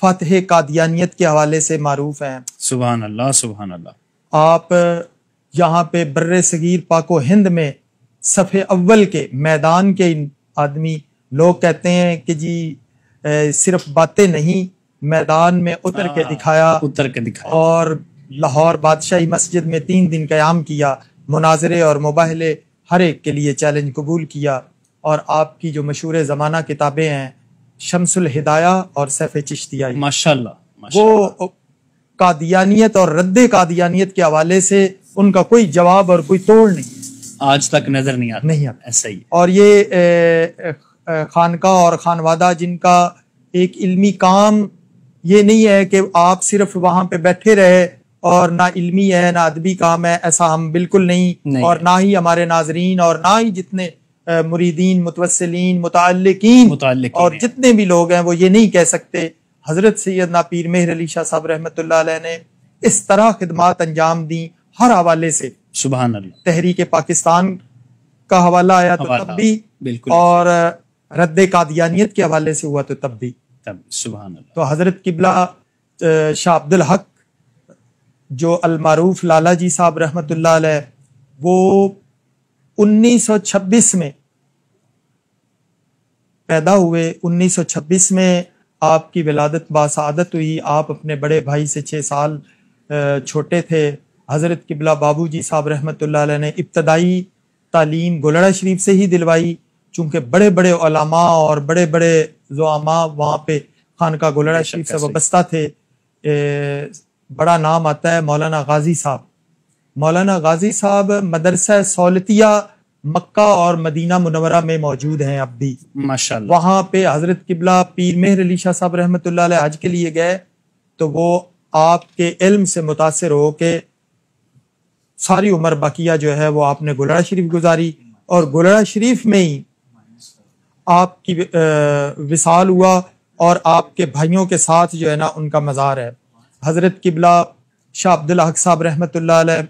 فاتح قادیانیت کے حوالے سے معروف ہیں. سبحان اللہ سبحان اللہ. آپ یہاں پہ بر صغیر پاک و ہند میں صف اول کے میدان کے آدمی، لوگ کہتے ہیں کہ جی صرف باتیں نہیں، میدان میں اتر کے دکھایا اور لاہور بادشاہی مسجد میں 3 دن قیام کیا، مناظرے اور مباہلے ہر ایک کے لیے چیلنج قبول کیا. اور آپ کی جو مشہور زمانہ کتابیں ہیں شمس الہدایہ اور سیف چشتیہ، ماشاءاللہ وہ قادیانیت اور رد قادیانیت کے حوالے سے ان کا کوئی جواب اور کوئی توڑ نہیں، آج تک نظر نہیں آتا. ایسا ہی. اور یہ خانقاہ اور خانوادہ جن کا ایک علمی کام یہ نہیں ہے کہ آپ صرف وہاں پہ بیٹھے رہے اور نہ علمی ہے نہ ادبی کام ہے، ایسا ہم بالکل نہیں. اور نہ ہی ہمارے ناظرین اور نہ ہی جتنے مریدین متوسلین متعلقین اور جتنے بھی لوگ ہیں وہ یہ نہیں کہہ سکتے. حضرت سیدنا پیر مہر علی شاہ صاحب رحمۃ اللہ علیہ نے اس طرح خدمات انجام دی ہر حوالے سے. سبحان اللہ. تحریک پاکستان کا حوالہ آیا تو تب بھی بالکل، اور رد قادیانیت کے حوالے سے ہوا تو تب بھی. سبحان اللہ. تو حضرت قبلہ شاہ عبد الحق جو المعروف لالا جی صاحب رحمۃ اللہ علیہ، وہ 1926 میں پیدا ہوئے. 1926 میں آپ کی ولادت باسعادت ہوئی. آپ اپنے بڑے بھائی سے 6 سال چھوٹے تھے. حضرت قبلہ بابو جی صاحب رحمۃ اللہ علیہ نے ابتدائی تعلیم گولڑا شریف سے ہی دلوائی، چونکہ بڑے بڑے علماء اور بڑے بڑے زعماء وہاں پہ خانقاہ گولڑا شریف سے وابستہ تھے. بڑا نام آتا ہے مولانا غازی صاحب. مولانا غازی صاحب مدرسہ سولتیہ مکہ اور مدینہ منورہ میں موجود ہیں اب بھی ماشاءاللہ. وہاں پہ حضرت قبلہ پیر مہر علی شاہ صاحب رحمۃ اللہ علیہ حج کے لیے گئے تو وہ آپ کے علم سے متاثر ہو کے ساری عمر باقیہ جو ہے وہ آپ نے گولڑا شریف گزاری، اور گولڑا شریف میں ہی آپ کی وصال ہوا اور آپ کے بھائیوں کے ساتھ جو ہے نا ان کا مزار ہے. حضرت قبلہ شاہ عبد الحق صاحب رحمۃ اللہ علیہ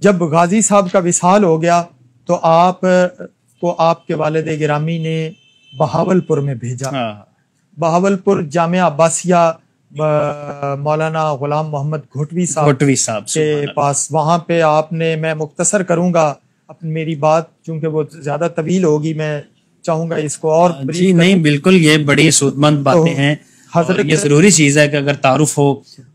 جب غازی صاحب کا وصال ہو گیا تو آپ کو آپ کے والد گرامی نے بہاولپور میں بھیجا. بہاولپور جامعہ عباسیہ مولانا غلام محمد گھوٹوی صاحب کے پاس، وہاں پہ آپ نے، میں مختصر کروں گا اپنی میری بات چونکہ وہ زیادہ طویل ہوگی، میں چاہوں گا اس کو اور جی نہیں بالکل، یہ بڑی سود مند باتیں ہیں. حضرت یہ ضروری چیز ہے کہ اگر تعارف ہو.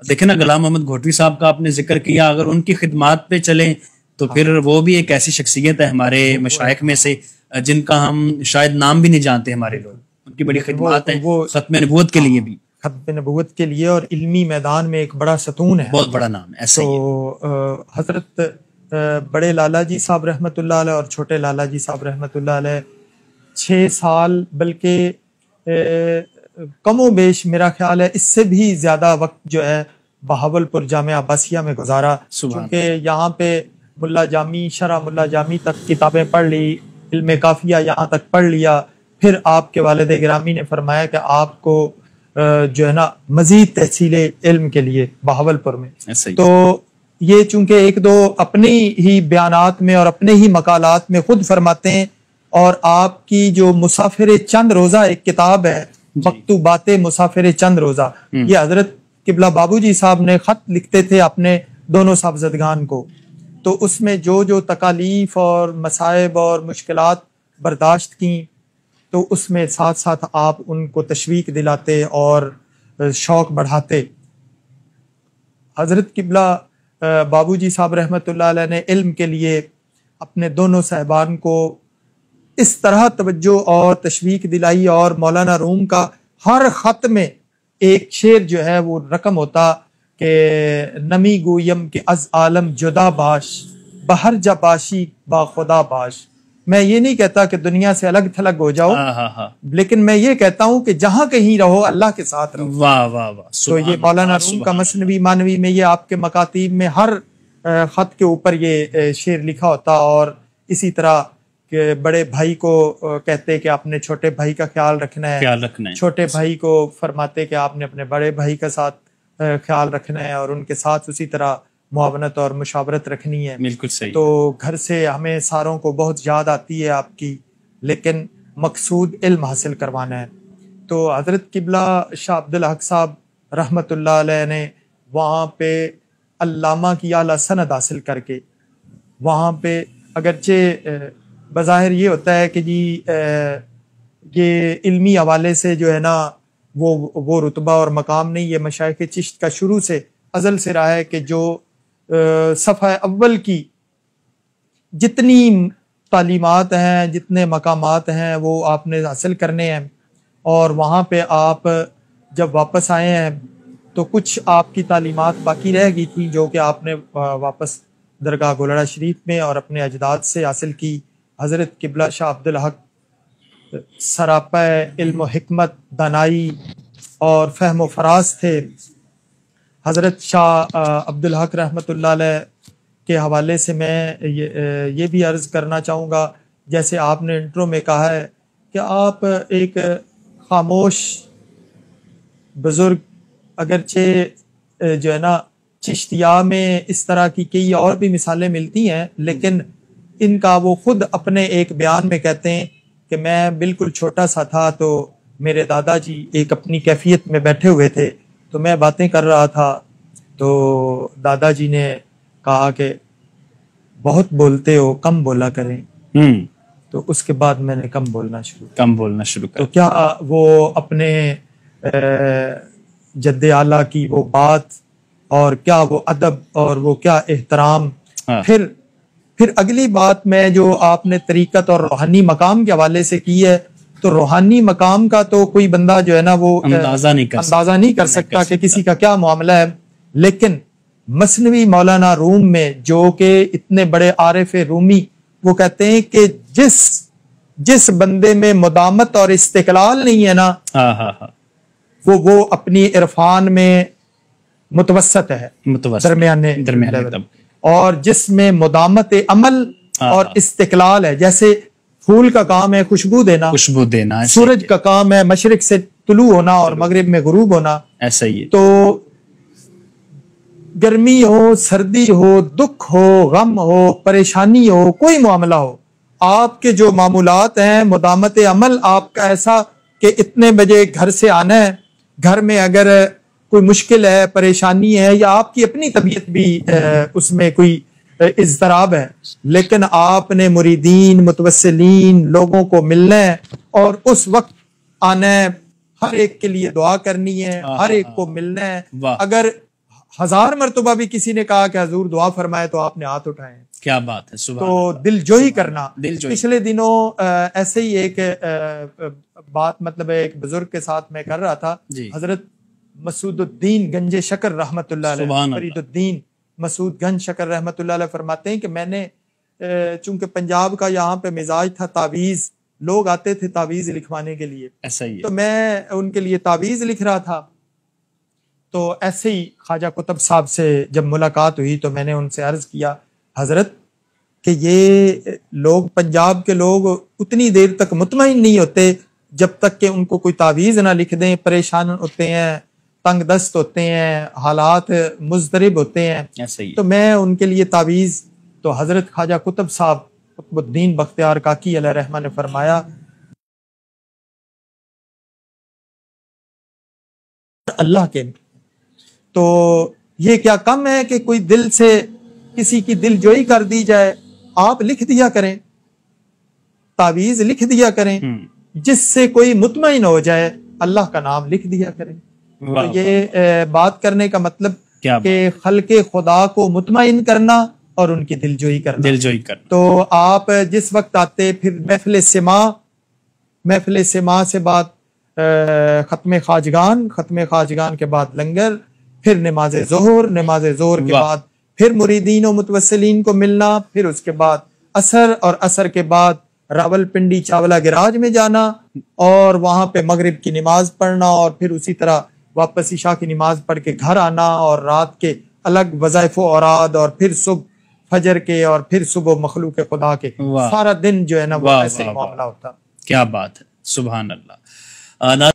دیکھیں نا غلام محمد گھوٹوی صاحب کا آپ نے ذکر کیا، اگر ان کی خدمات پہ چلیں تو پھر وہ بھی ایک ایسی شخصیت ہے ہمارے مشائخ میں سے جن کا ہم شاید نام بھی نہیں جانتے ہمارے لوگ. ان کی بڑی خدمات ہیں ختم نبوت کے لیے بھی، ختم نبوت کے لیے، اور علمی میدان میں ایک بڑا ستون ہے، بہت بڑا نام ہے. ایسا تو حضرت بڑے لالا جی صاحب رحمۃ اللہ علیہ اور چھوٹے لالا جی صاحب رحمۃ اللہ علیہ 6 سال بلکہ کم و بیش میرا خیال ہے اس سے بھی زیادہ وقت جو ہے بہاولپور جامعہ عباسیہ میں گزارا، کیونکہ یہاں پہ ملا جامی شرح ملا جامی تک کتابیں پڑھ لی، علم کافیہ یہاں تک پڑھ لیا. پھر آپ کے والد گرامی نے فرمایا کہ آپ کو جو ہے نا مزید تحصیل علم کے لیے بہاولپور میں. تو یہ چونکہ ایک دو اپنے ہی بیانات میں اور اپنے ہی مقالات میں خود فرماتے ہیں، اور آپ کی جو مسافر چند روزہ ایک کتاب ہے مکتوبات مسافر چند روزہ، یہ حضرت قبلہ بابو جی صاحب نے خط لکھتے تھے اپنے دونوں صاحبزدگان کو. تو اس میں جو جو تکالیف اور مصائب اور مشکلات برداشت کی تو اس میں ساتھ ساتھ آپ ان کو تشویق دلاتے اور شوق بڑھاتے. حضرت قبلہ بابو جی صاحب رحمۃ اللہ علیہ نے علم کے لیے اپنے دونوں صاحبان کو اس طرح توجہ اور تشویق دلائی، اور مولانا روم کا ہر خط میں ایک شعر جو ہے وہ رقم ہوتا کہ نمی گویم کہ از عالم جدا باش بہر جا باشی با خدا باش. میں یہ نہیں کہتا کہ دنیا سے الگ تھلگ ہو جاؤ، لیکن میں یہ کہتا ہوں کہ جہاں کہیں رہو اللہ کے ساتھ رہو. واہ واہ واہ. تو یہ مولانا روم کا مثنوی مانوی میں یہ آپ کے مکاتیب میں ہر خط کے اوپر یہ شعر لکھا ہوتا. اور اسی طرح کہ بڑے بھائی کو کہتے کہ آپ نے چھوٹے بھائی کا خیال رکھنا ہے، چھوٹے بھائی کو فرماتے کہ آپ نے اپنے بڑے بھائی کا ساتھ خیال رکھنا ہے اور ان کے ساتھ اسی طرح معاونت اور مشاورت رکھنی ہے. بالکل صحیح. تو گھر سے ہمیں ساروں کو بہت یاد آتی ہے آپ کی، لیکن مقصود علم حاصل کروانا ہے. تو حضرت قبلہ شاہ عبدالحق صاحب رحمۃ اللہ علیہ نے وہاں پہ علامہ کی اعلیٰ سند حاصل کر کے وہاں پہ اگرچہ بظاہر یہ ہوتا ہے کہ جی یہ علمی حوالے سے جو ہے نا وہ رتبہ اور مقام نہیں، یہ مشائخ چشت کا شروع سے ازل سے رہا ہے کہ جو صفحہ اول کی جتنی تعلیمات ہیں، جتنے مقامات ہیں، وہ آپ نے حاصل کرنے ہیں، اور وہاں پہ آپ جب واپس آئے ہیں تو کچھ آپ کی تعلیمات باقی رہ گئی تھی جو کہ آپ نے واپس درگاہ گولڑا شریف میں اور اپنے اجداد سے حاصل کی۔ حضرت قبلہ شاہ عبدالحق سراپا علم و حکمت، دانائی اور فہم و فراز تھے۔ حضرت شاہ عبدالحق رحمۃ اللہ علیہ کے حوالے سے میں یہ بھی عرض کرنا چاہوں گا، جیسے آپ نے انٹرو میں کہا ہے کہ آپ ایک خاموش بزرگ، اگرچہ جو ہے نا چشتیہ میں اس طرح کی کئی اور بھی مثالیں ملتی ہیں، لیکن ان کا وہ خود اپنے ایک بیان میں کہتے ہیں کہ میں بالکل چھوٹا سا تھا تو میرے دادا جی ایک اپنی کیفیت میں بیٹھے ہوئے تھے، تو میں باتیں کر رہا تھا تو دادا جی نے کہا کہ بہت بولتے ہو، کم بولا کریں۔ تو اس کے بعد میں نے کم بولنا شروع کر۔ تو کیا وہ اپنے جد اعلیٰ کی وہ بات اور کیا وہ ادب اور وہ کیا احترام۔ پھر اگلی بات میں جو آپ نے طریقت اور روحانی مقام کے حوالے سے کی ہے، تو روحانی مقام کا تو کوئی بندہ جو ہے نا وہ اندازہ نہیں کر سکتا کہ کسی کا کیا معاملہ ہے، لیکن مثنوی مولانا روم میں جو کہ اتنے بڑے عارف رومی، وہ کہتے ہیں کہ جس بندے میں مدامت اور استقلال نہیں ہے نا، وہ اپنی عرفان میں متوسط ہے، درمیانے، اور جس میں مدامت عمل اور استقلال ہے، جیسے پھول کا کام ہے خوشبو دینا، سورج کا کام ہے مشرق سے طلوع ہونا اور مغرب میں غروب ہونا، ایسا ہی ہے۔ تو گرمی ہو، سردی ہو، دکھ ہو، غم ہو، پریشانی ہو، کوئی معاملہ ہو، آپ کے جو معمولات ہیں، مدامت عمل آپ کا ایسا کہ اتنے بجے گھر سے آنا ہے، گھر میں اگر کوئی مشکل ہے، پریشانی ہے، یا آپ کی اپنی طبیعت بھی اس میں کوئی اضطراب ہے، لیکن آپ نے مریدین، متوسلین لوگوں کو ملنا ہے اور اس وقت آنا ہے، ہر ایک کے لیے دعا کرنی ہے، ہر ایک کو ملنا ہے۔ اگر 1000 مرتبہ بھی کسی نے کہا کہ حضور دعا فرمائے تو آپ نے ہاتھ اٹھائے۔ کیا بات ہے، سبحان اللہ۔ تو دل جوئی کرنا۔ پچھلے دنوں ایسے ہی ایک بات، مطلب ایک بزرگ کے ساتھ میں کر رہا تھا، حضرت مسعود الدین گنج شکر رحمۃ اللہ علیہ، فرید الدین مسعود گنج شکر رحمۃ اللہ علیہ فرماتے ہیں کہ میں نے چونکہ پنجاب کا یہاں پہ مزاج تھا، تعویذ لوگ آتے تھے تعویذ لکھوانے کے لیے، ایسا ہی، تو میں ان کے لیے تعویذ لکھ رہا تھا۔ تو ایسے ہی خواجہ قطب صاحب سے جب ملاقات ہوئی تو میں نے ان سے عرض کیا، حضرت کہ یہ لوگ، پنجاب کے لوگ اتنی دیر تک مطمئن نہیں ہوتے جب تک کہ ان کو کوئی تعویذ نہ لکھ دیں، پریشان ہوتے ہیں، تنگ دست ہوتے ہیں، حالات مضطرب ہوتے ہیں، تو میں ان کے لیے تعویذ، تو حضرت خواجہ قطب صاحب قطب الدین بختیار کاکی علیہ رحمہ نے فرمایا، اللہ کے، تو یہ کیا کم ہے کہ کوئی دل سے کسی کی دل جوئی کر دی جائے، آپ لکھ دیا کریں، تعویذ لکھ دیا کریں، جس سے کوئی مطمئن ہو جائے، اللہ کا نام لکھ دیا کریں۔ تو یہ بات کرنے کا مطلب کہ خلق خدا کو مطمئن کرنا اور ان کی دل جوئی کرنا۔ تو آپ جس وقت آتے، پھر محفل سما سے بعد ختم خواجگان کے بعد لنگر، پھر نماز ظہر کے بعد پھر مریدین و متوسلین کو ملنا، پھر اس کے بعد عصر، اور عصر کے بعد راول پنڈی چاولہ گراج میں جانا اور وہاں پہ مغرب کی نماز پڑھنا، اور پھر اسی طرح واپس عشاء کی نماز پڑھ کے گھر آنا، اور رات کے الگ وظائف و اوراد، اور پھر صبح فجر کے، اور پھر صبح مخلوق خدا کے، سارا دن جو ہے نا وہ ایسے معاملہ ہوتا۔ کیا بات ہے، سبحان اللہ۔